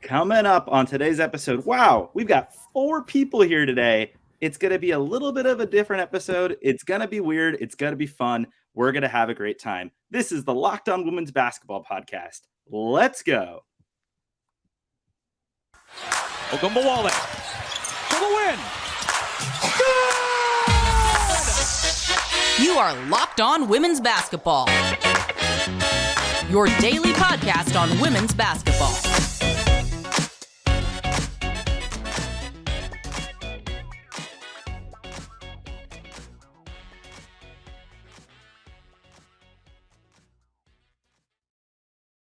Coming up on today's episode, wow, we've got 4 people here today. It's going to be a little bit of a different episode. It's going to be weird. It's going to be fun. We're going to have a great time. This is the Locked On Women's Basketball Podcast. Let's go. Ogunbowale for the win. Good! You are Locked On Women's Basketball, your daily podcast on women's basketball.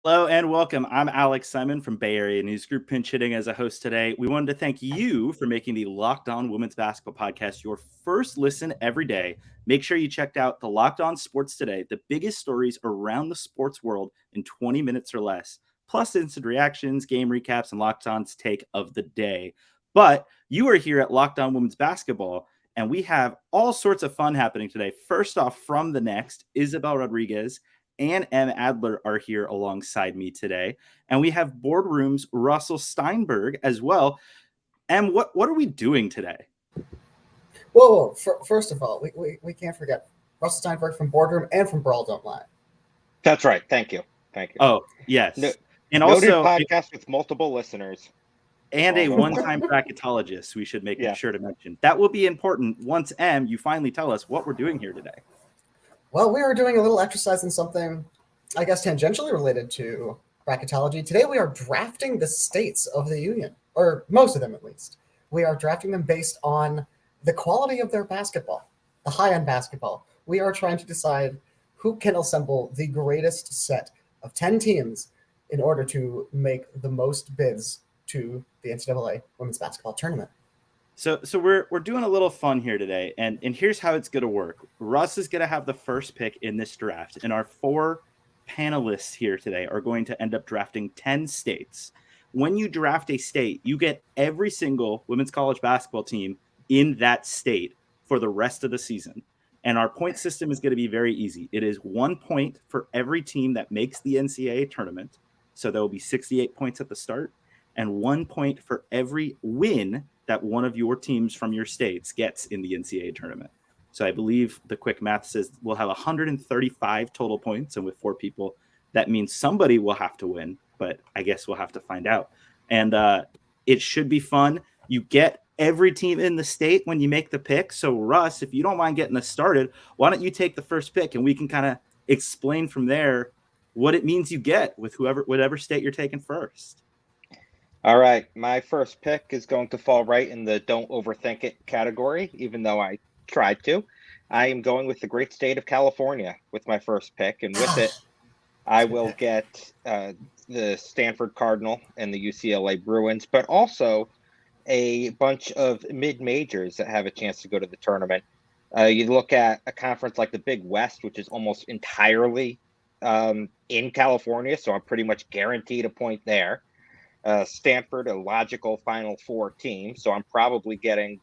Hello and welcome. I'm Alex Simon from Bay Area News Group, pinch hitting as a host today. We wanted to thank you for making the Locked On Women's Basketball Podcast your first listen every day. Make sure you checked out the Locked On Sports Today, the biggest stories around the sports world in 20 minutes or less, plus instant reactions, game recaps, and Locked On's take of the day. But you are here at Locked On Women's Basketball, and we have all sorts of fun happening today. First off, from the Next, Isabel Rodrigues and Adler are here alongside me today. And we have Boardroom's Russell Steinberg as well. And what are we doing today? Whoa. First of all, we can't forget Russell Steinberg from Boardroom and from Brawl Don't Lie. That's right. Thank you. Oh, yes. And noted also podcast with multiple listeners. And a one-time bracketologist, we should make sure to mention. That will be important once, you finally tell us what we're doing here today. Well, we are doing a little exercise in something, I guess, tangentially related to bracketology. Today, we are drafting the states of the union, or most of them at least. We are drafting them based on the quality of their basketball, the high-end basketball. We are trying to decide who can assemble the greatest set of 10 teams in order to make the most bids to the NCAA Women's Basketball Tournament. So we're doing a little fun here today, and here's how it's going to work. Russ is going to have the first pick in this draft, and our 4 panelists here today are going to end up drafting 10 states. When you draft a state, you get every single women's college basketball team in that state for the rest of the season. And our point system is going to be very easy. It is 1 point for every team that makes the NCAA tournament. So there will be 68 points at the start, and 1 point for every win that one of your teams from your states gets in the NCAA tournament. So I believe the quick math says we'll have 135 total points. And with 4 people, that means somebody will have to win, but I guess we'll have to find out. And it should be fun. You get every team in the state when you make the pick. So Russ, if you don't mind getting us started, why don't you take the first pick and we can kind of explain from there what it means you get with whatever state you're taking first. All right. My first pick is going to fall right in the don't overthink it category, even though I tried to. I am going with the great state of California with my first pick. And with it, I will get the Stanford Cardinal and the UCLA Bruins, but also a bunch of mid-majors that have a chance to go to the tournament. You look at a conference like the Big West, which is almost entirely in California, so I'm pretty much guaranteed a point there. Stanford, a logical Final Four team, so I'm probably getting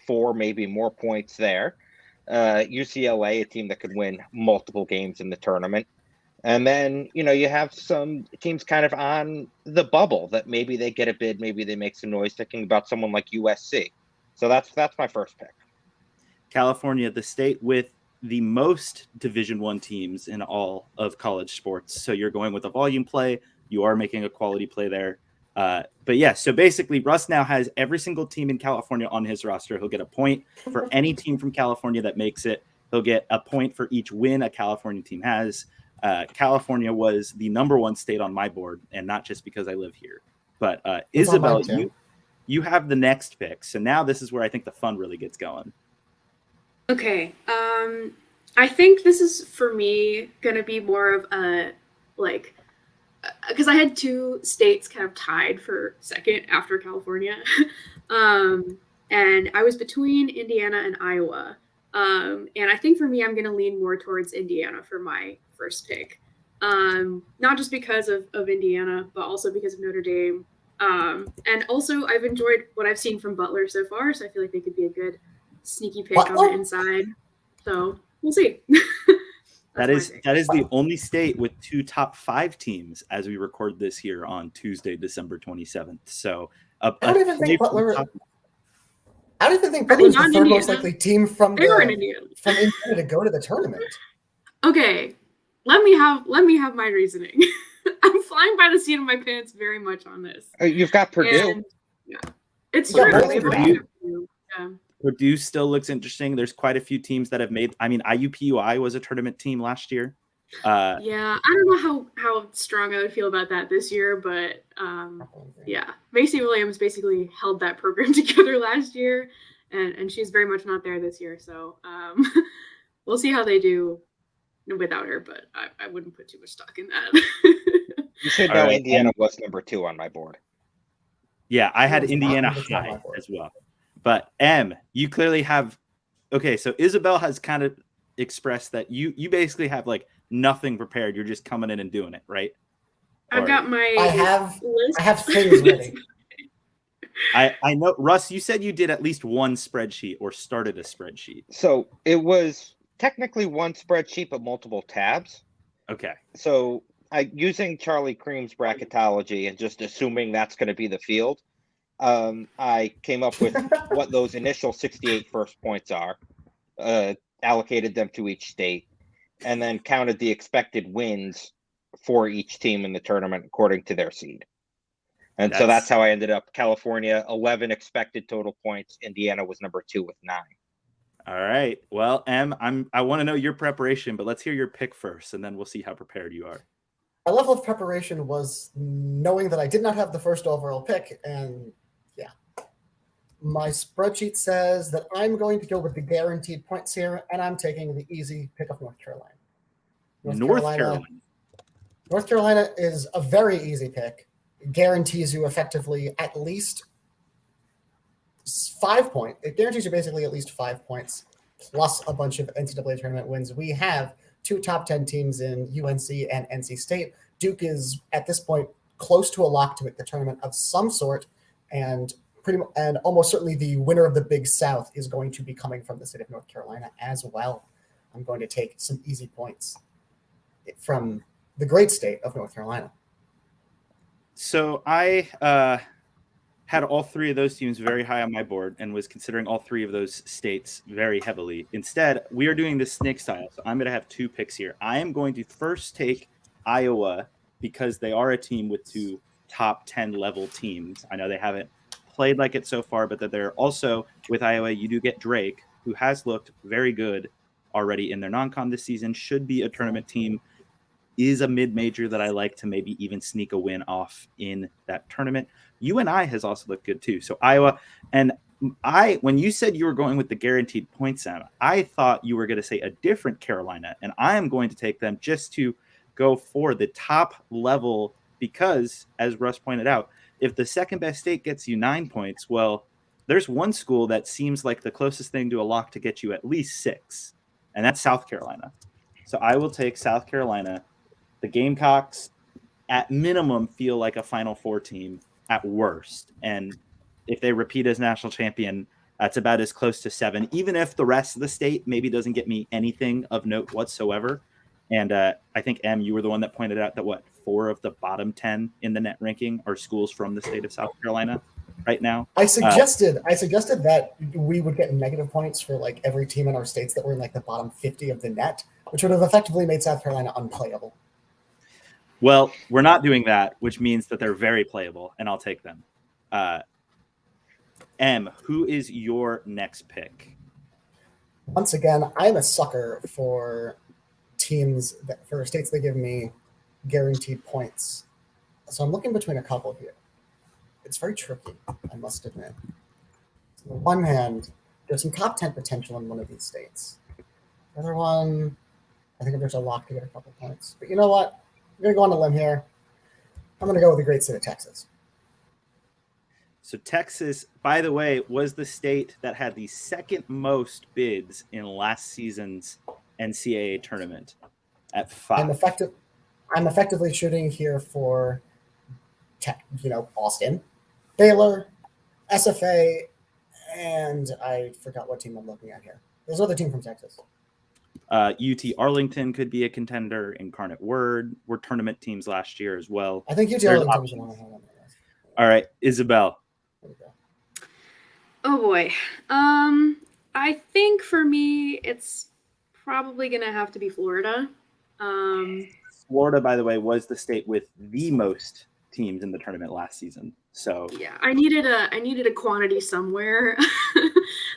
4, maybe more points there. UCLA, a team that could win multiple games in the tournament. And then, you have some teams kind of on the bubble that maybe they get a bid, maybe they make some noise, thinking about someone like USC. So that's my first pick. California, the state with the most Division I teams in all of college sports. So you're going with a volume play. You are making a quality play there. But yeah, so basically Russ now has every single team in California on his roster. He'll get a point for any team from California that makes it. He'll get a point for each win a California team has. California was the number 1 state on my board, and not just because I live here. But Isabel, you have the next pick. So now this is where I think the fun really gets going. Okay. I think this is, for me, going to be more of a, because I had 2 states kind of tied for second after California. And I was between Indiana and Iowa. And I think for me, I'm going to lean more towards Indiana for my first pick. Not just because of Indiana, but also because of Notre Dame. And also, I've enjoyed what I've seen from Butler so far, so I feel like they could be a good sneaky pick on the inside. So we'll see. That my is pick. the only state with 2 top 5 teams as we record this here on Tuesday, December 27th. So I don't even think Butler. I don't even think Are they Butler's the not in third most Indiana? likely team from They were in Indiana. Indiana to go to the tournament. Okay, let me have my reasoning. I'm flying by the seat of my pants very much on this. You've got Purdue. And, yeah, it's Yeah, true. both We have Purdue. Purdue. Yeah. Purdue still looks interesting. There's quite a few teams that have made. I mean, IUPUI was a tournament team last year. Yeah, I don't know how strong I would feel about that this year, but yeah, Macy Williams basically held that program together last year, and she's very much not there this year. So we'll see how they do without her, but I wouldn't put too much stock in that. You should All know right. Indiana was number 2 on my board. Yeah, I had Who was Indiana not on the top high of my board? as well. But you clearly have. Okay, so Isabel has kind of expressed that you basically have like nothing prepared. You're just coming in and doing it, right? I've got my I have list. things ready. I know, Russ, you said you did at least one spreadsheet or started a spreadsheet. So it was technically one spreadsheet, but multiple tabs. Okay. So using Charlie Cream's bracketology and just assuming that's going to be the field, I came up with what those initial 68 first points are, allocated them to each state, and then counted the expected wins for each team in the tournament according to their seed. And so that's how I ended up. California, 11 expected total points. Indiana was number 2 with 9. All right. Well, I want to know your preparation, but let's hear your pick first, and then we'll see how prepared you are. My level of preparation was knowing that I did not have the first overall pick, and yeah. My spreadsheet says that I'm going to go with the guaranteed points here, and I'm taking the easy pick of North Carolina. North Carolina is a very easy pick. Guarantees you effectively at least 5 points. It guarantees you basically at least 5 points plus a bunch of NCAA tournament wins. We have 2 top 10 teams in UNC and NC State. Duke is at this point close to a lock to make the tournament of some sort, and almost certainly the winner of the Big South is going to be coming from the state of North Carolina as well. I'm going to take some easy points from the great state of North Carolina. So I had all 3 of those teams very high on my board and was considering all 3 of those states very heavily. Instead, we are doing this snake style. So I'm going to have 2 picks here. I am going to first take Iowa because they are a team with 2 top 10 level teams. I know they haven't played like it so far, but that they're also with Iowa. You do get Drake, who has looked very good already in their non-con this season, should be a tournament team, is a mid-major that I like to maybe even sneak a win off in that tournament. UNI has also looked good too. So Iowa, and when you said you were going with the guaranteed points, Sam, I thought you were going to say a different Carolina, and I am going to take them just to go for the top level because, as Russ pointed out, if the second best state gets you 9 points, well, there's one school that seems like the closest thing to a lock to get you at least 6, and that's South Carolina. So I will take South Carolina. The Gamecocks, at minimum, feel like a Final Four team at worst. And if they repeat as national champion, that's about as close to 7, even if the rest of the state maybe doesn't get me anything of note whatsoever. And I think, Em, you were the one that pointed out that, 4 of the bottom 10 in the net ranking are schools from the state of South Carolina right now. I suggested that we would get negative points for like every team in our states that were in like the bottom 50 of the net, which would have effectively made South Carolina unplayable. Well, we're not doing that, which means that they're very playable, and I'll take them. Em, who is your next pick? Once again, I'm a sucker for for states that give me guaranteed points. So I'm looking between a couple here. It's very tricky, I must admit. On the one hand, there's some top 10 potential in one of these states. The other one, I think there's a lock to get a couple points. But you know what? I'm going to go on a limb here. I'm going to go with the great state of Texas. So Texas, by the way, was the state that had the second most bids in last season's NCAA tournament at 5. I'm effectively shooting here for, Austin, Baylor, SFA, and I forgot what team I'm looking at here. There's another team from Texas. UT Arlington could be a contender. Incarnate Word were tournament teams last year as well. I think UT There's Arlington was the one I had on my list. All right, Isabel. There we go. Oh boy. I think for me, it's probably gonna have to be Florida. Florida, by the way, was the state with the most teams in the tournament last season. So yeah, I needed a quantity somewhere.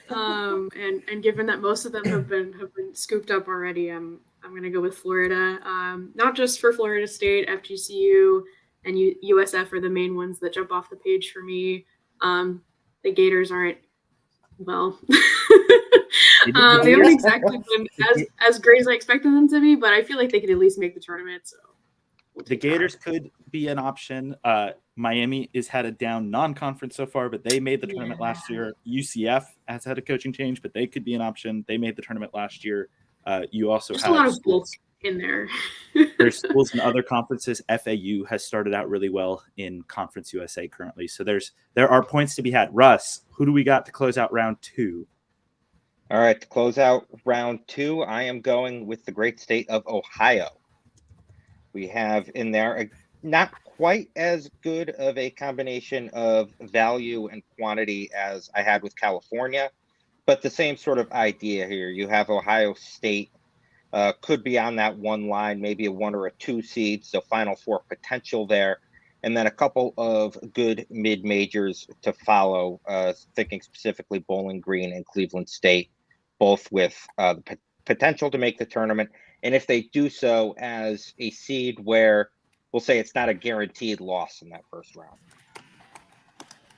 And given that most of them have been scooped up already, I'm gonna go with Florida. Not just for Florida State, FGCU and USF are the main ones that jump off the page for me. The Gators aren't well. They haven't exactly been as great as I expected them to be, but I feel like they could at least make the tournament. So the Gators could be an option. Miami has had a down non-conference so far, but they made the tournament last year. UCF has had a coaching change, but they could be an option. They made the tournament last year. You also just have a lot of bulk in there. There's schools in other conferences. FAU has started out really well in Conference USA currently. So there are points to be had. Russ, who do we got to close out round 2? All right, to close out round 2, I am going with the great state of Ohio. We have in there not quite as good of a combination of value and quantity as I had with California, but the same sort of idea here. You have Ohio State, could be on that one line, maybe a 1 or a 2 seed, so Final Four potential there. And then a couple of good mid-majors to follow, thinking specifically Bowling Green and Cleveland State, both with the potential to make the tournament. And if they do so as a seed where we'll say it's not a guaranteed loss in that first round.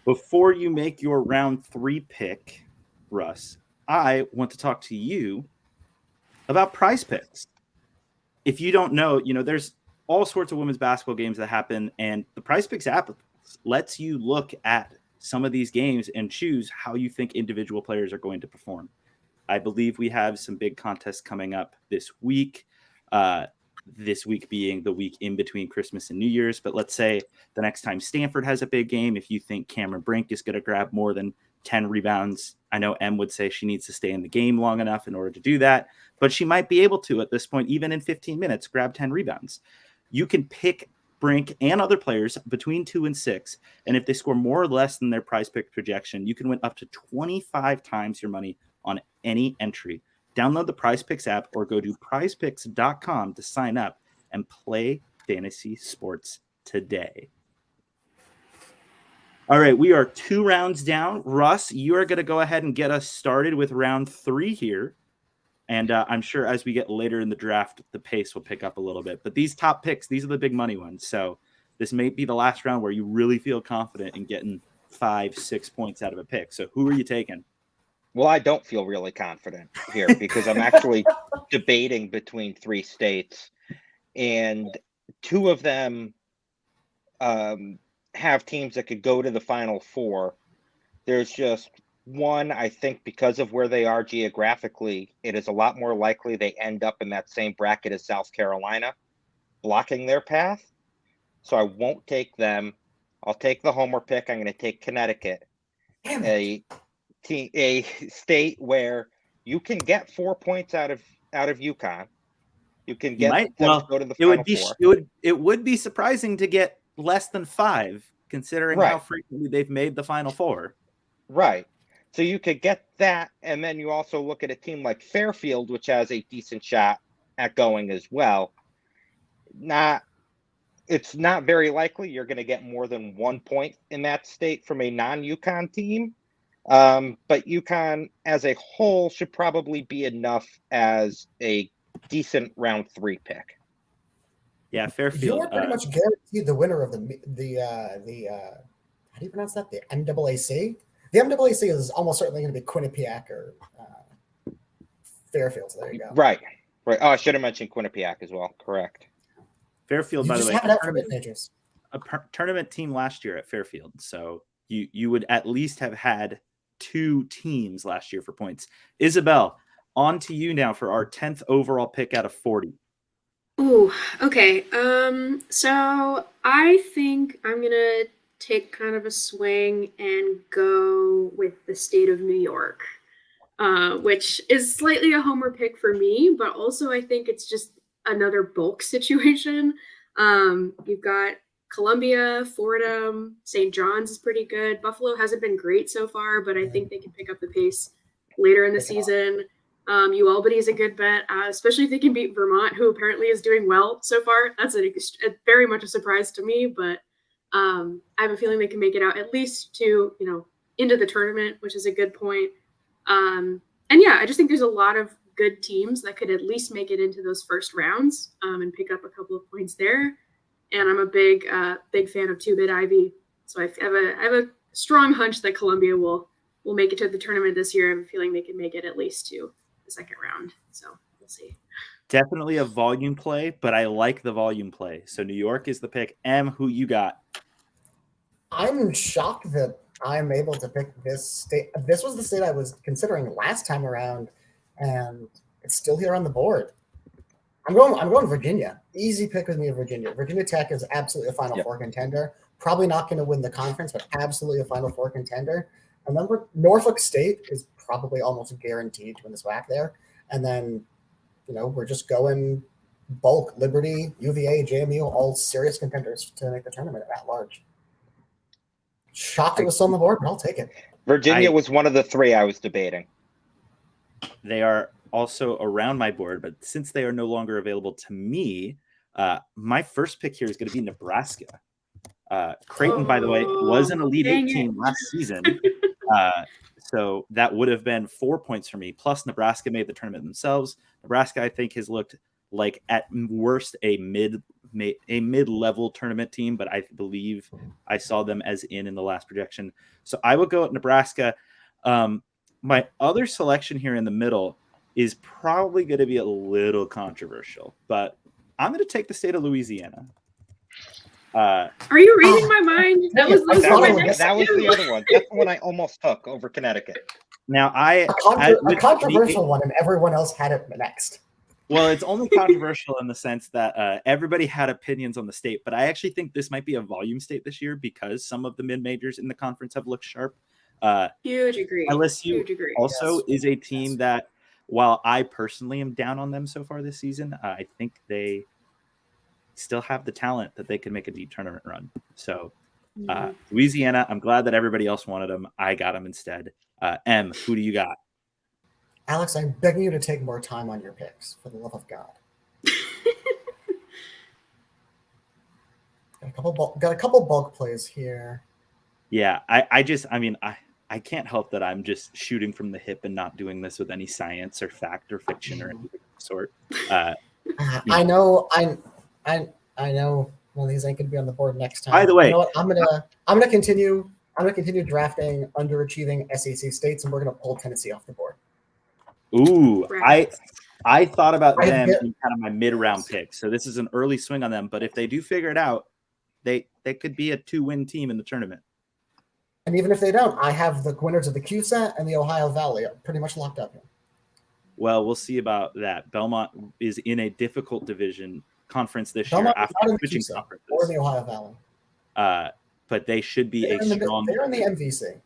Before you make your round 3 pick, Russ, I want to talk to you about Prize Picks. If you don't know, there's all sorts of women's basketball games that happen, and the Prize Picks app lets you look at some of these games and choose how you think individual players are going to perform. I believe we have some big contests coming up this week. This week being the week in between Christmas and New Year's. But let's say the next time Stanford has a big game, if you think Cameron Brink is going to grab more than 10 rebounds, I know Em would say she needs to stay in the game long enough in order to do that, but she might be able to at this point, even in 15 minutes, grab 10 rebounds. You can pick Brink and other players between 2 and 6. And if they score more or less than their Prize Pick projection, you can win up to 25 times your money on any entry. Download the Prize Picks app or go to prizepicks.com to sign up and play fantasy sports today. All right, we are 2 rounds down. Russ, you are going to go ahead and get us started with round 3 here. And I'm sure as we get later in the draft, the pace will pick up a little bit. But these top picks, these are the big money ones. So this may be the last round where you really feel confident in getting 5-6 points out of a pick. So who are you taking? Well, I don't feel really confident here because I'm actually debating between 3 states, and 2 of them have teams that could go to the Final Four. There's just one, I think, because of where they are geographically, it is a lot more likely they end up in that same bracket as South Carolina, blocking their path. So I won't take them. I'll take the homer pick. I'm going to take Connecticut, a state where you can get 4 points out of UConn. You can get them to go to the Final Four. It would be surprising to get less than 5, considering how frequently they've made the Final Four. Right. So you could get that, and then you also look at a team like Fairfield, which has a decent shot at going as well. It's not very likely you're going to get more than 1 point in that state from a non-UConn team. But UConn as a whole should probably be enough as a decent round 3 pick. Yeah, Fairfield. You're pretty much guaranteed the winner of the how do you pronounce that? The NCAAC? The NCAAC is almost certainly going to be Quinnipiac or Fairfield. So there you go. Right. Oh, I should have mentioned Quinnipiac as well. Correct. Fairfield, by the way, a tournament team last year at Fairfield. So you would at least have had 2 teams last year for points. Isabel, on to you now for our 10th overall pick out of 40. Ooh, okay. So I think I'm gonna take kind of a swing and go with the state of New York. which is slightly a homer pick for me, but also I think it's just another bulk situation. You've got Columbia, Fordham, St. John's is pretty good. Buffalo hasn't been great so far, but I think they can pick up the pace later in the season. UAlbany is a good bet, especially if they can beat Vermont, who apparently is doing well so far. That's very much a surprise to me, but I have a feeling they can make it out at least to, into the tournament, which is a good point. And yeah, I just think there's a lot of good teams that could at least make it into those first rounds and pick up a couple of points there. And I'm a big fan of 2-bit Ivy. So I have a strong hunch that Columbia will make it to the tournament this year. I have a feeling they can make it at least to the second round. So we'll see. Definitely a volume play, but I like the volume play. So New York is the pick. Em, who you got? I'm shocked that I'm able to pick this state. This was the state I was considering last time around, and it's still here on the board. I'm going Virginia. Easy pick with me, Virginia. Virginia Tech is absolutely a Final Four contender. Probably not going to win the conference, but absolutely a Final Four contender. And then Norfolk State is probably almost guaranteed to win this WAC there. And then, we're just going bulk. Liberty, UVA, JMU, all serious contenders to make the tournament at large. Shocked it was still on the board, but I'll take it. Virginia was one of the three I was debating. They are also around my board, but since they are no longer available to me, my first pick here is going to be Nebraska. Creighton, by the way, was an Elite Eight team last season. So that would have been 4 points for me. Plus, Nebraska made the tournament themselves. Nebraska, I think, has looked like at worst a mid-level tournament team, but I believe I saw them as in the last projection. So I will go at Nebraska. My other selection here in the middle is probably going to be a little controversial, but I'm going to take the state of Louisiana. Are you reading my mind? That was the other one. That's the one I almost took over Connecticut. Now a controversial one, and everyone else had it next. Well, it's only controversial in the sense that everybody had opinions on the state, but I actually think this might be a volume state this year because some of the mid-majors in the conference have looked sharp. Huge agree. LSU also is a team that, while I personally am down on them so far this season, I think they still have the talent that they can make a deep tournament run. So Louisiana, I'm glad that everybody else wanted them. I got them instead. Em, who do you got? Alex, I'm begging you to take more time on your picks, for the love of God. Got a couple bulk plays here. Yeah, I can't help that I'm just shooting from the hip and not doing this with any science or fact or fiction or anything of the sort. I know one of these ain't gonna be on the board next time. By the way, you know what? I'm gonna continue drafting underachieving SEC states, and we're gonna pull Tennessee off the board. Ooh, I thought about them in kind of my mid-round pick. So this is an early swing on them, but if they do figure it out, they could be a 2-win team in the tournament. And even if they don't, I have the winners of the CUSA and the Ohio Valley pretty much locked up here. Well, we'll see about that. Belmont is in a difficult division conference this year after switching conferences. Or the Ohio Valley. But they should be They're in the MVC.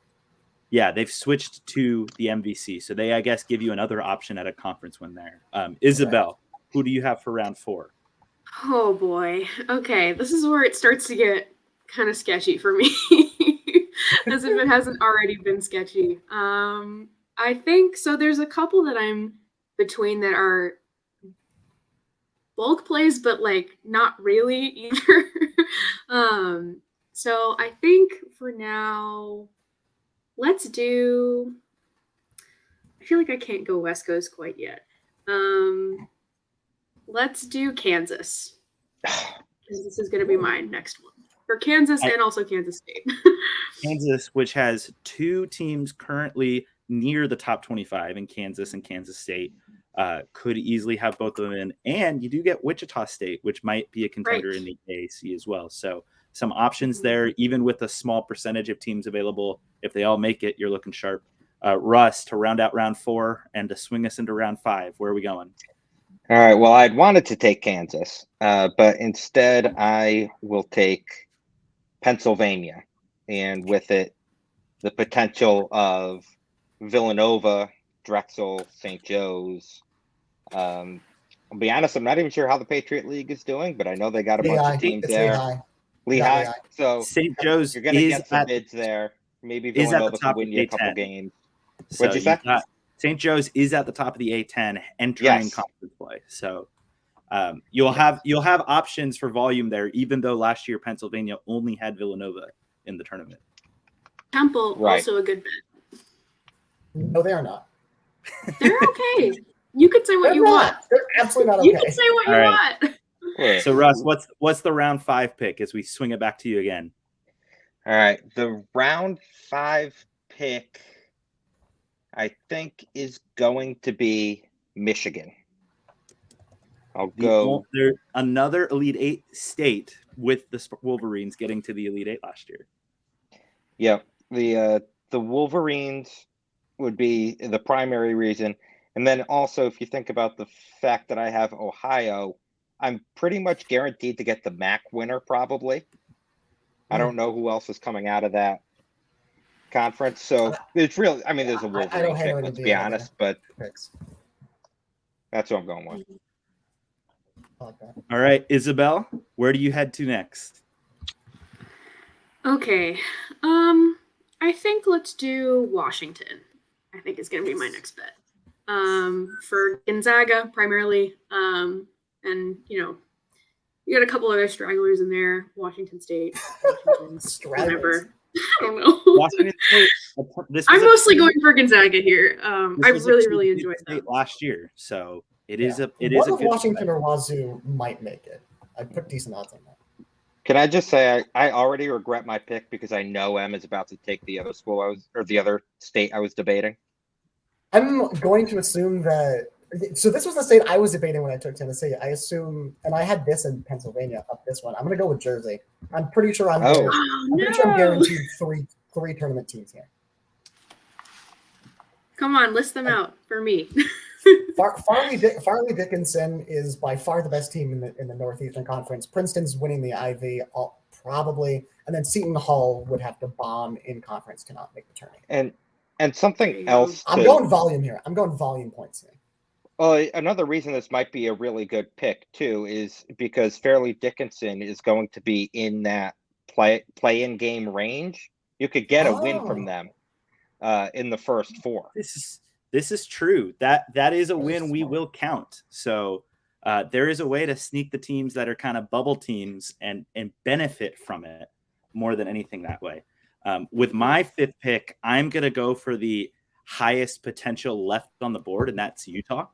Yeah, they've switched to the MVC. So they, I guess, give you another option at a conference when they're. Isabel, who do you have for round 4? Oh, boy. Okay, this is where it starts to get kind of sketchy for me. As if it hasn't already been sketchy. I think so. There's a couple that I'm between that are bulk plays, but like not really either. So I think for now, let's do. I feel like I can't go West Coast quite yet. Let's do Kansas. This is going to be my next one. For Kansas and also Kansas State. Kansas, which has 2 teams currently near the top 25 in Kansas and Kansas State, could easily have both of them in. And you do get Wichita State, which might be a contender in the AAC as well. So some options there, even with a small percentage of teams available. If they all make it, you're looking sharp. Russ, to round out round 4 and to swing us into round 5, where are we going? All right. Well, I'd wanted to take Kansas, but instead I will take Pennsylvania, and with it, the potential of Villanova Drexel, St. Joe's. I'll be honest, I'm not even sure how the Patriot League is doing, but I know they got a bunch Lehigh. of teams It's there. Lehigh. Lehigh. Lehigh. So St. Joe's you're going to is get some at, bids there. Maybe is at the Villanova top can win of you a the couple A10. games. So What'd you say? St. Joe's is at the top of the A10 entering Yes. conference play. So you'll have options for volume there, even though last year Pennsylvania only had Villanova in the tournament. Temple, Right. also a good bet. No, they are not. They're okay. You could say what They're you not. want. They're absolutely not You okay. can say what you All right. want. So Russ, what's the round 5 pick as we swing it back to you again? All right. The round 5 pick, I think, is going to be Michigan. I'll go. There's another Elite 8 state with the Wolverines getting to the Elite 8 last year. Yeah, the Wolverines would be the primary reason. And then also, if you think about the fact that I have Ohio, I'm pretty much guaranteed to get the MAC winner probably. I don't know who else is coming out of that conference. So it's really, I mean, there's a Wolverine pick, let's be honest, but that's what I'm going with. All right, Isabel, where do you head to next? Okay. I think let's do Washington. I think is going to be my next bet. For Gonzaga primarily. And, you know, you got a couple other stragglers in there. Washington State. Whatever. I don't know. Washington State. I'm mostly going for Gonzaga here. I really enjoyed that last year. So it is a good Washington or Wazoo might make it. I'd put decent odds on that. Can I just say I already regret my pick because I know Em is about to take the other school the other state I was debating. I'm going to assume that. So this was the state I was debating when I took Tennessee. I assume, and I had this in Pennsylvania up this one. I'm going to go with Jersey. I'm pretty sure I'm guaranteed three tournament teams here. Come on, list them out for me. Farley Dickinson is by far the best team in the Northeastern Conference. Princeton's winning the Ivy, probably, and then Seton Hall would have to bomb in conference to not make the tournament. And something else. I'm going volume here. I'm going volume points here. Another reason this might be a really good pick too is because Fairleigh Dickinson is going to be in that play-in game range. You could get a win from them in the first 4. This is true. That is a win we will count. So there is a way to sneak the teams that are kind of bubble teams and benefit from it more than anything that way. With my 5th pick, I'm going to go for the highest potential left on the board, and that's Utah.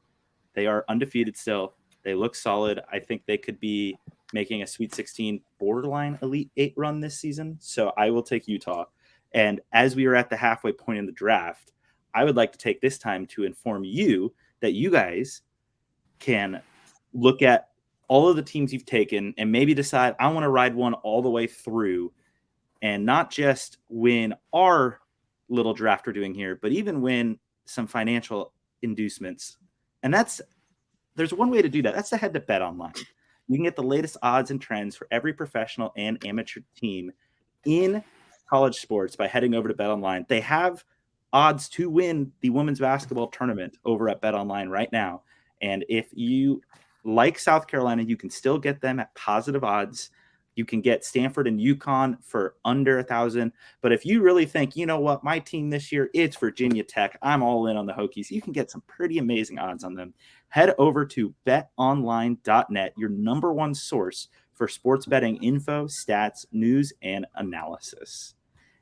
They are undefeated still. They look solid. I think they could be making a Sweet 16 borderline Elite 8 run this season. So I will take Utah. And as we are at the halfway point in the draft, I would like to take this time to inform you that you guys can look at all of the teams you've taken and maybe decide, I want to ride one all the way through and not just win our little draft we're doing here, but even win some financial inducements. And there's one way to do that. That's to head to Bet Online. You can get the latest odds and trends for every professional and amateur team in college sports by heading over to Bet Online. They have odds to win the women's basketball tournament over at Bet Online right now. And if you like South Carolina, you can still get them at positive odds. You can get Stanford and UConn for under 1,000. But if you really think, you know what, my team this year, it's Virginia Tech. I'm all in on the Hokies. You can get some pretty amazing odds on them. Head over to betonline.net, your number one source for sports betting info, stats, news, and analysis.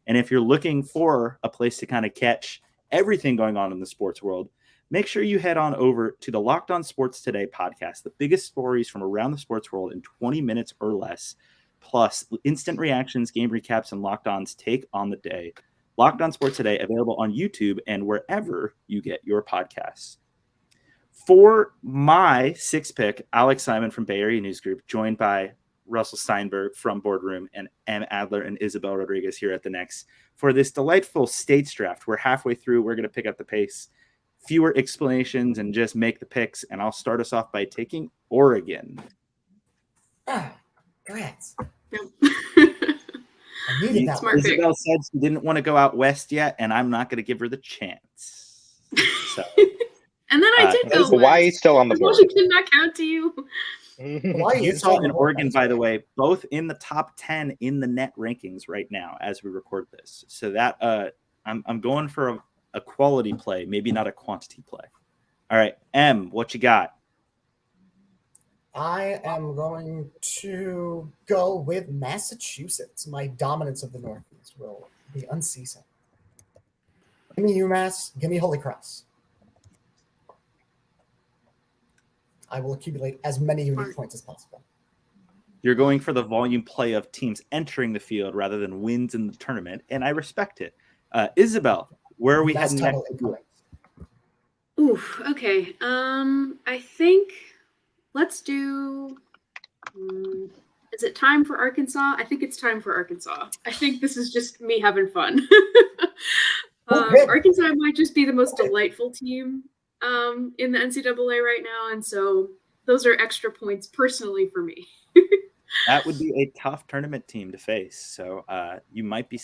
And if you're looking for a place to kind of catch everything going on in the sports world, make sure you head on over to the Locked On Sports Today podcast, the biggest stories from around the sports world in 20 minutes or less, plus instant reactions, game recaps, and Locked On's take on the day. Locked On Sports Today, available on YouTube and wherever you get your podcasts. For my 6th pick, Alex Simon from Bay Area News Group, joined by Russell Steinberg from Boardroom and M. Adler and Isabel Rodrigues here at the Next for this delightful States Draft. We're halfway through. We're going to pick up the pace. Fewer explanations and just make the picks. And I'll start us off by taking Oregon. Congrats. Smart pick. Isabel said she didn't want to go out west yet, and I'm not going to give her the chance. So, And then I did go Hawaii's west. still on the board. Washington not count to you. Hawaii is Utah on and the board, Oregon, that's by right. the way, both in the top 10 in the net rankings right now as we record this. So that I'm going for a quality play, maybe not a quantity play. All right, M, what you got? I am going to go with Massachusetts. My dominance of the Northeast will be unceasing. Give me UMass. Give me Holy Cross. I will accumulate as many unique points as possible. You're going for the volume play of teams entering the field rather than wins in the tournament, and I respect it. Isabel, where are we Mass heading title next? incoming. Oof. Okay. I think let's do. Is it time for Arkansas? I think it's time for Arkansas. I think this is just me having fun. Okay. Arkansas might just be the most delightful team in the NCAA right now, and so those are extra points personally for me. That would be a tough tournament team to face. So you might be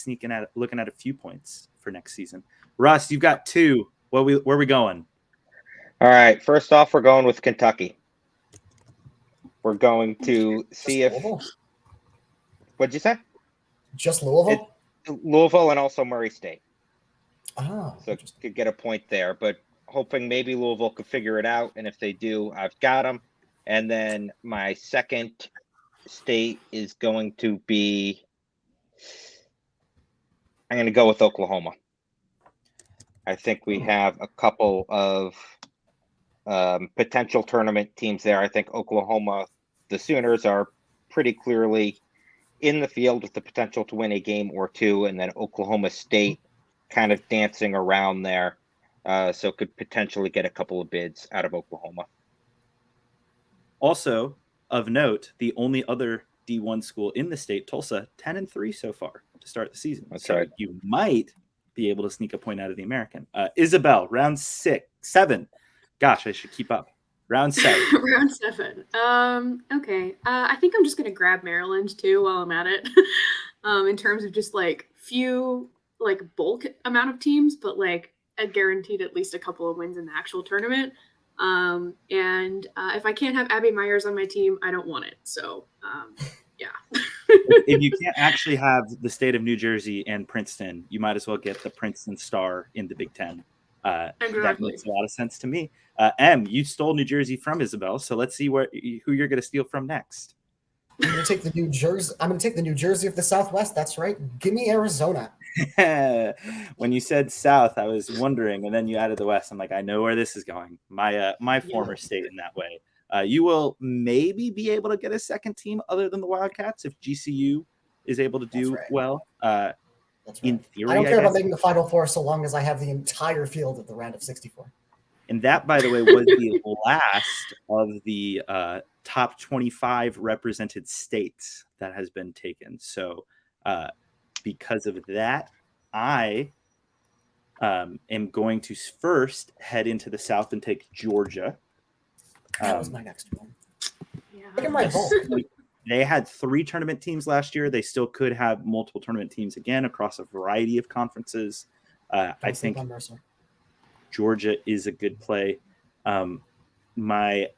looking at a few points for next season. Russ, you've got 2. Where are we going? All right. First off, we're going with Kentucky. We're going to see if. Louisville? What'd you say? Just Louisville? Louisville and also Murray State. Oh, So could get a point there, but hoping maybe Louisville could figure it out. And if they do, I've got them. And then my second state is going to be. I'm going to go with Oklahoma. I think we have a couple of potential tournament teams there. I think Oklahoma, the Sooners, are pretty clearly in the field with the potential to win a game or two, and then Oklahoma State kind of dancing around there, so could potentially get a couple of bids out of Oklahoma. Also, of note, the only other D1 school in the state, Tulsa, 10-3 so far to start the season. That's so right. You might be able to sneak a point out of the American. Isabel, round 7. Gosh, I should keep up. Round 7. Round 7. Okay. I think I'm just gonna grab Maryland too while I'm at it. In terms of just like few like bulk amount of teams, but like a guaranteed at least a couple of wins in the actual tournament. And if I can't have Abby Myers on my team, I don't want it. So yeah. If you can't actually have the state of New Jersey and Princeton, you might as well get the Princeton Star in the Big Ten. That makes a lot of sense to me. M, you stole New Jersey from Isabel, so let's see who you're going to steal from next. I'm going to take the New Jersey. I'm going to take the New Jersey of the Southwest. That's right. Give me Arizona. When you said South, I was wondering, and then you added the West. I'm like, I know where this is going. My former state in that way. You will maybe be able to get a second team other than the Wildcats if GCU is able to do well. That's right. In theory, I don't care about making the Final Four so long as I have the entire field at the round of 64. And that, by the way, was the last of the top 25 represented states that has been taken. So because of that, I am going to first head into the South and take Georgia. That was my next one. Yeah. Look at my vote. They had 3 tournament teams last year. They still could have multiple tournament teams again across a variety of conferences. I think Georgia is a good play. My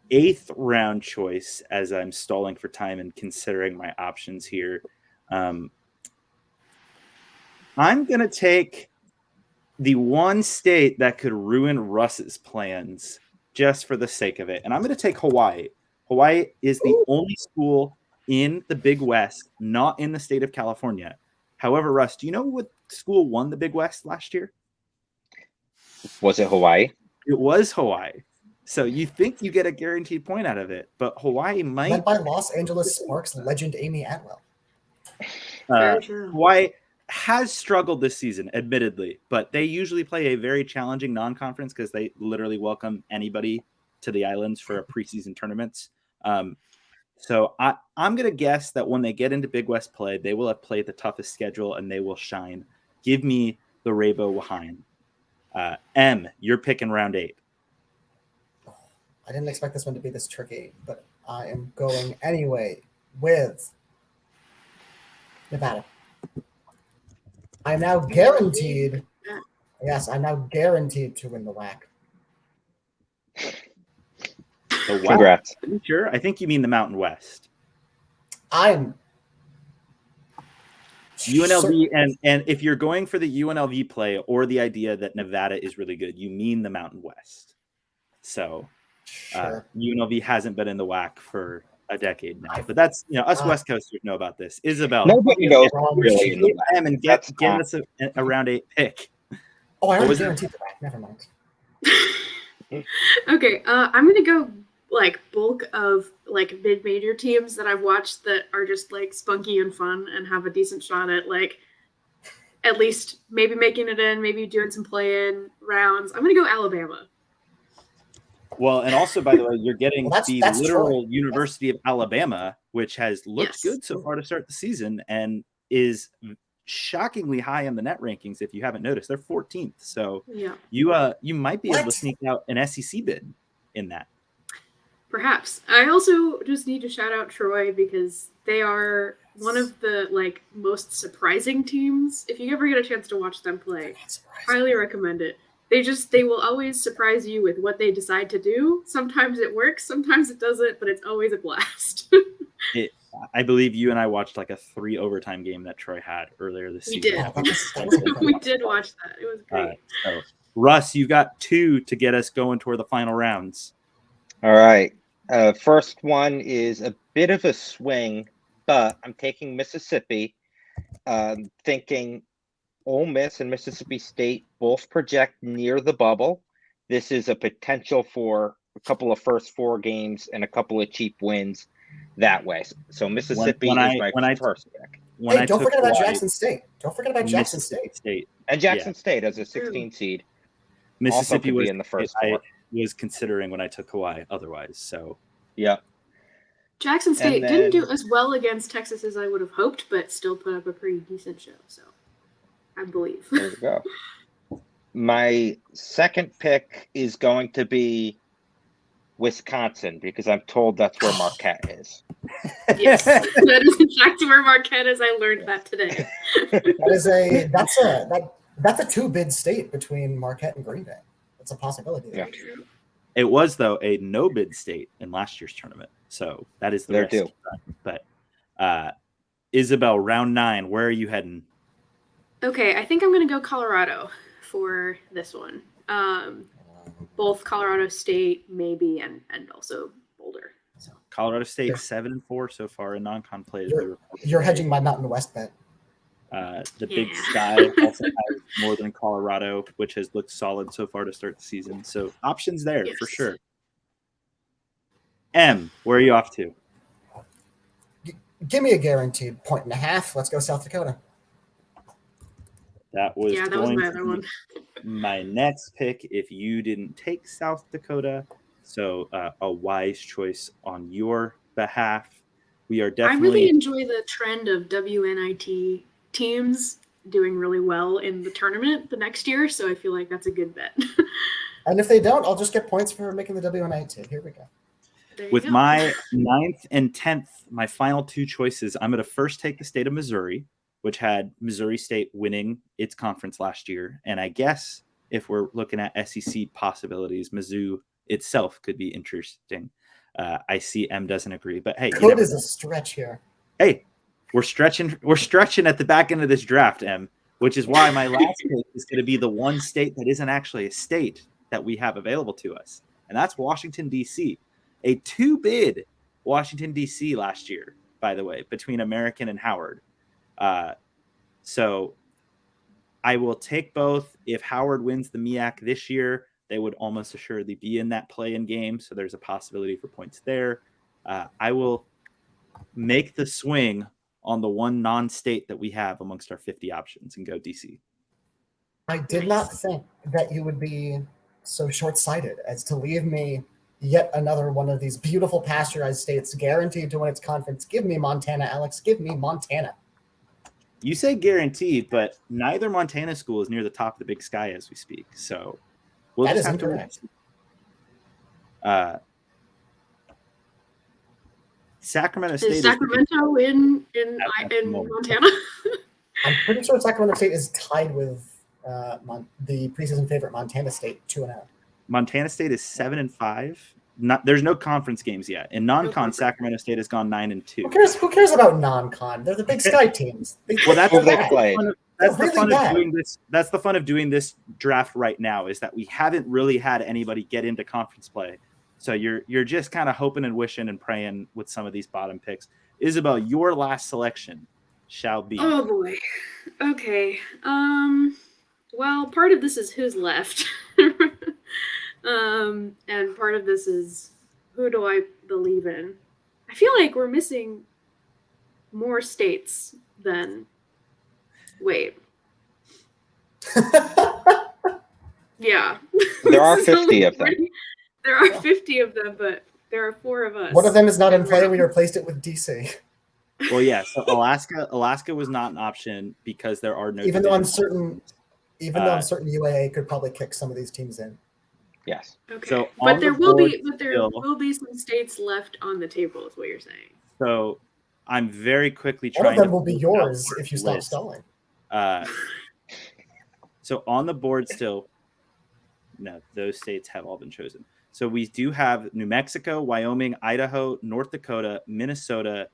8th round choice, as I'm stalling for time and considering my options here, I'm going to take the one state that could ruin Russ's plans just for the sake of it. And I'm going to take Hawaii. Hawaii is the only school in the Big West, not in the state of California. However, Russ, do you know what school won the Big West last year? Was it Hawaii? It was Hawaii. So you think you get a guaranteed point out of it, but Hawaii might. Led by Los Angeles Sparks legend Amy Atwell. Hawaii has struggled this season, admittedly, but they usually play a very challenging non-conference because they literally welcome anybody to the islands for a preseason tournaments. So I'm going to guess that when they get into Big West play, they will have played the toughest schedule and they will shine. Give me the Rabo Wahine. M, you're picking round 8. I didn't expect this one to be this tricky, but I am going anyway with Nevada. I'm now guaranteed Yes, I'm now guaranteed to win the WAC. The WAC? Congrats. Are you sure? I think you mean the Mountain West. I'm UNLV, and if you're going for the UNLV play or the idea that Nevada is really good, you mean the Mountain West. So sure. UNLV hasn't been in the WAC for a decade now, but that's us West Coasters know about this. Isabel, Nobody knows really in the WAC. and get us a round 8 pick. Oh, I already guaranteed the WAC. Never mind. Okay, I'm gonna go like bulk of like mid-major teams that I've watched that are just like spunky and fun and have a decent shot at like at least maybe making it in, maybe doing some play-in rounds. I'm gonna go Alabama. Well, and also, by the way, you're getting Well, the that's literal Troy. University of Alabama, which has looked good so far to start the season and is shockingly high in the net rankings. If you haven't noticed, they're 14th. So Yeah, you might be able to sneak out an SEC bid in that. perhaps. I also just need to shout out Troy because they are one of the like most surprising teams. If you ever get a chance to watch them play, highly recommend it. They will always surprise you with what they decide to do. Sometimes it works, sometimes it doesn't, but it's always a blast. I believe you and I watched like a 3 overtime game that Troy had earlier this We season. did. We did watch that. It was great. So, Russ, you've got 2 to get us going toward the final rounds. All right. First one is a bit of a swing, but I'm taking Mississippi, thinking Ole Miss and Mississippi State both project near the bubble. This is a potential for a couple of first 4 games and a couple of cheap wins that way. So Mississippi is my first pick. Hey, don't forget about Jackson State. Don't forget about Jackson State. And Jackson State as a 16 seed. Mississippi was in the first 4. I was considering when I took Hawaii otherwise. So yeah. Jackson State didn't do as well against Texas as I would have hoped, but still put up a pretty decent show. So I believe. There we go. My second pick is going to be Wisconsin because I'm told that's where Marquette is. Yes, that is in fact where Marquette is. I learned that today. That's a 2-bid state between Marquette and Green Bay. That's a possibility. Yeah. it was though a no bid state in last year's tournament. So that is the They're risk. due. But Isabel, round 9, where are you heading? Okay, I think I'm going to go Colorado for this one. Both Colorado State, maybe, and also Boulder. So Colorado State 7-4 so far in non-con play. You're hedging my Mountain West bet. The Big Sky also has Northern Colorado, which has looked solid so far to start the season. So options there for sure. M, where are you off to? Give me a guaranteed 1.5. Let's go South Dakota. That was that was my other one. My next pick if you didn't take South Dakota. So a wise choice on your behalf. We are definitely. I really enjoy the trend of WNIT teams doing really well in the tournament the next year. So I feel like that's a good bet. And if they don't, I'll just get points for making the WNIT. Here we go. With my 9th and 10th, my final 2 choices, I'm going to first take the state of Missouri, which had Missouri State winning its conference last year. And I guess if we're looking at SEC possibilities, Mizzou itself could be interesting. I see M doesn't agree, but hey, Could is a stretch here. Hey, we're stretching at the back end of this draft, M, which is why my last pick is going to be the one state that isn't actually a state that we have available to us. And that's Washington, D.C. A 2-bid Washington, D.C. last year, by the way, between American and Howard. So I will take both. If Howard wins the MEAC this year, they would almost assuredly be in that play-in game. So there's a possibility for points there. I will make the swing on the one non-state that we have amongst our 50 options and go DC. I did not think that you would be so short-sighted as to leave me yet another one of these beautiful pasteurized states guaranteed to win its conference. Give me Montana, Alex. Give me Montana. You say guaranteed, but neither Montana school is near the top of the Big Sky as we speak. So we'll That just is have incorrect. to Sacramento State. Is Sacramento in At the moment. Montana? I'm pretty sure Sacramento State is tied with the preseason favorite Montana State 2-0. Montana State is 7-5. There's no conference games yet. In non-con, Sacramento State has gone 9-2. Who cares about non-con? They're the Big Sky teams. Well, that's Who they the play. fun of, that's the Really fun bad. of doing this. That's the fun of doing this draft right now, is that we haven't really had anybody get into conference play. So you're just kind of hoping and wishing and praying with some of these bottom picks. Isabel, your last selection shall be. Oh boy. Okay. Well, part of this is who's left. And part of this is who do I believe in? I feel like we're missing more states than wait. Yeah. There are This is 50 of them. There are 50 of them, but there are 4 of us. One of them is not in play. We replaced it with DC. Well, yeah. So Alaska was not an option because there are no. Even though I'm division. certain, UAA could probably kick some of these teams in. Yes. Okay. So but on there the will board will be some states left on the table, is what you're saying. So I'm very quickly One trying. of them to will be pull out yours our if you stop list. stalling. So on the board still, no, those states have all been chosen. So we do have New Mexico, Wyoming, Idaho, North Dakota, Minnesota,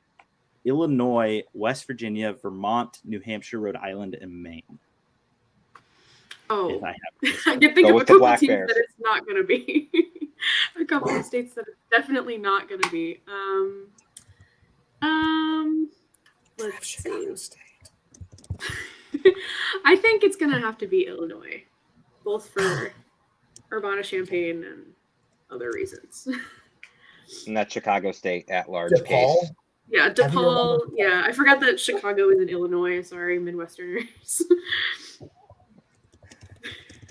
Illinois, West Virginia, Vermont, New Hampshire, Rhode Island, and Maine. Oh, If I I can think Go of a with the couple Black teams Bears. that it's not going to be. A couple of states that it's definitely not going to be. Let's Chicago see. State. I think it's going to have to be Illinois, both for Urbana-Champaign and other reasons. And that's Chicago State at large DePaul. case. Yeah, Have you DePaul. remembered? Yeah, I forgot that Chicago is in Illinois. Sorry, Midwesterners.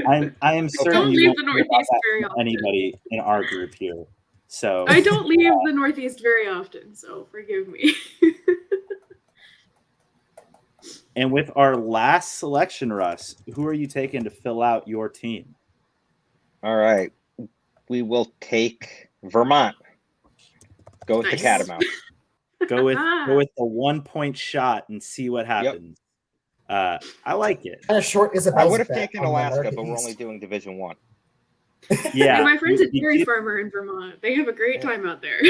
I am certain Don't you leave won't the hear about Northeast that very from often. anybody in our group here. So I don't leave the Northeast very often, so forgive me. And with our last selection, Russ, who are you taking to fill out your team? All right. We will take Vermont. Go with the Nice. Catamount. Go with the 1-point shot and see what happens. I like it. Kind of short I Isabel's would have bet taken on the Alaska, American but we're East. only doing Division 1. Yeah, And my friends at you Dairy did- Farmer in Vermont, they have a great time out there.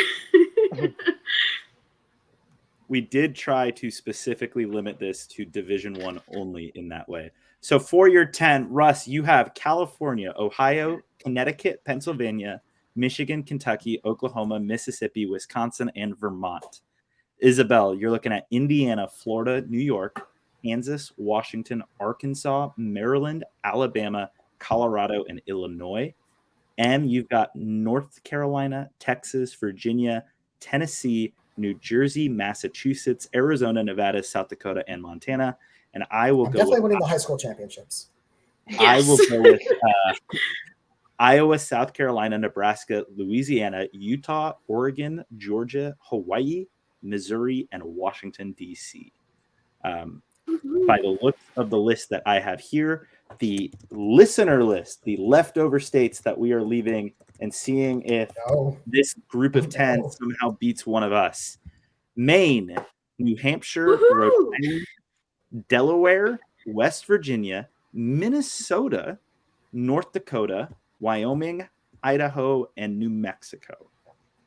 we did try to specifically limit this to Division 1 only in that way. So for your 10, Russ, you have California, Ohio, Connecticut, Pennsylvania, Michigan, Kentucky, Oklahoma, Mississippi, Wisconsin, and Vermont. Isabel, you're looking at Indiana, Florida, New York, Kansas, Washington, Arkansas, Maryland, Alabama, Colorado, and Illinois. And you've got North Carolina, Texas, Virginia, Tennessee, New Jersey, Massachusetts, Arizona, Nevada, South Dakota, and Montana. And I will I'm go definitely with winning the high school championships. I will go with Iowa, South Carolina, Nebraska, Louisiana, Utah, Oregon, Georgia, Hawaii, Missouri, and Washington, D.C. By the looks of the list that I have here, the listener list, the leftover states that we are leaving and seeing if No. this group of 10 No. somehow beats one of us. Maine, New Hampshire, Woohoo! Rhode Island, Delaware, West Virginia, Minnesota, North Dakota, Wyoming, Idaho, and New Mexico.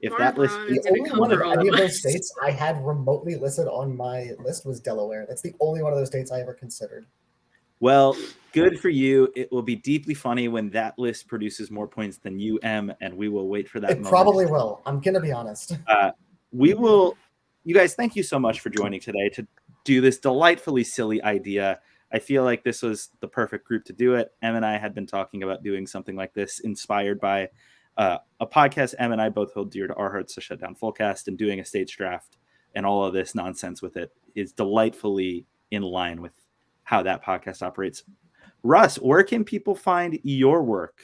If that list Barbara is is The gonna only come one of for all any of of those us. states I had remotely listed on my list was Delaware. That's the only one of those states I ever considered. well, good for you. It will be deeply funny when that list produces more points than you, M, and we will wait for that It moment. probably will. I'm going to be honest. We will, you guys, thank you so much for joining today to do this delightfully silly idea. I feel like this was the perfect group to do it. Em and I had been talking about doing something like this, inspired by a podcast Em and I both hold dear to our hearts, to Shut Down Fullcast, and doing a states draft and all of this nonsense with it is delightfully in line with how that podcast operates. Russ, where can people find your work?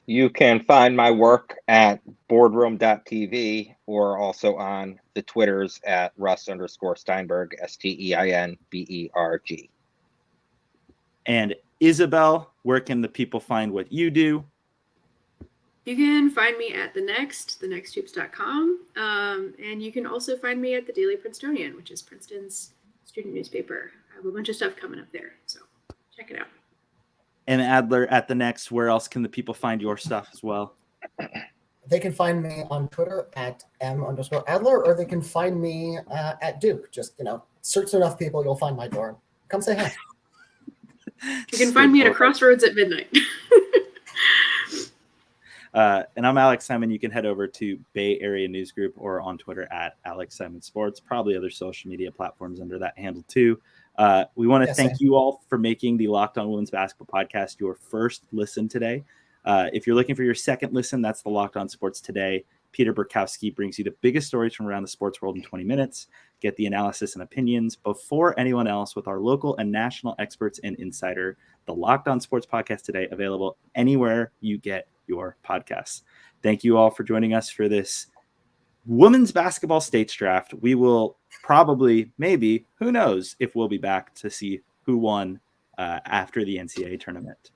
You can find my work at boardroom.tv or also on the Twitters at Russ_Steinberg, STEINBERG. And Isabel, where can the people find what you do? You can find me at thenexthoops.com. And you can also find me at the Daily Princetonian, which is Princeton's student newspaper. I have a bunch of stuff coming up there, so check it out. And Adler at the next. Where else can the people find your stuff as well? They can find me on Twitter at @m_Adler, or they can find me at Duke. Just, search enough people, you'll find my door. Come say hi. You can find me at a crossroads at midnight. And I'm Alex Simon. You can head over to Bay Area News Group or on Twitter at Alex Simon Sports, probably other social media platforms under that handle too. We want to thank you all for making the Locked On Women's Basketball podcast your first listen today. If you're looking for your second listen, that's the Locked On Sports Today. Peter Burkowski brings you the biggest stories from around the sports world in 20 minutes. Get the analysis and opinions before anyone else with our local and national experts and insider. The Locked On Sports Podcast Today, available anywhere you get your podcasts. Thank you all for joining us for this Women's Basketball States Draft. We will probably, maybe, who knows if we'll be back to see who won after the NCAA tournament.